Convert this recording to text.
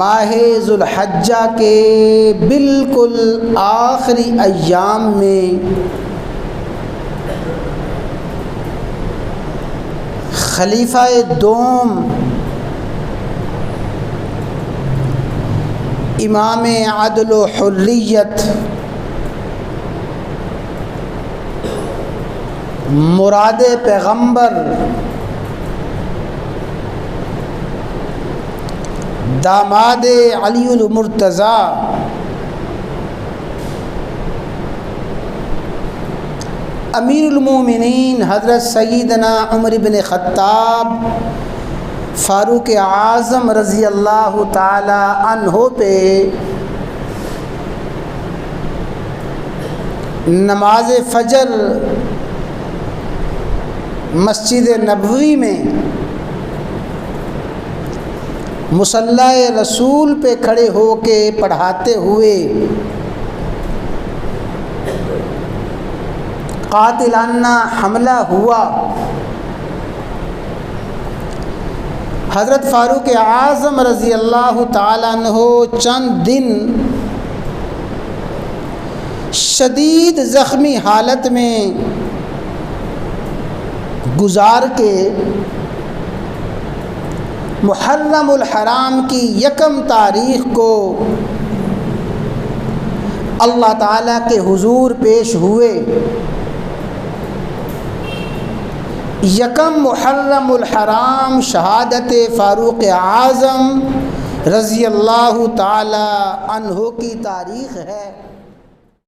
ماہ ذو الحجہ کے بالکل آخری ایام میں خلیفہ دوم امام عدل و حریت مراد پیغمبر داماد علی المرتضیٰ امیر المومنین حضرت سیدنا عمر بن خطاب فاروق اعظم رضی اللہ تعالی عنہ پہ نماز فجر مسجد نبوی میں مصلی رسول پہ کھڑے ہو کے پڑھاتے ہوئے قاتلانہ حملہ ہوا۔ حضرت فاروق اعظم رضی اللہ تعالیٰ عنہ چند دن شدید زخمی حالت میں گزار کے محرم الحرام کی 1 تاریخ کو اللہ تعالیٰ کے حضور پیش ہوئے۔ 1 محرم الحرام شہادت فاروق اعظم رضی اللہ تعالی عنہ کی تاریخ ہے۔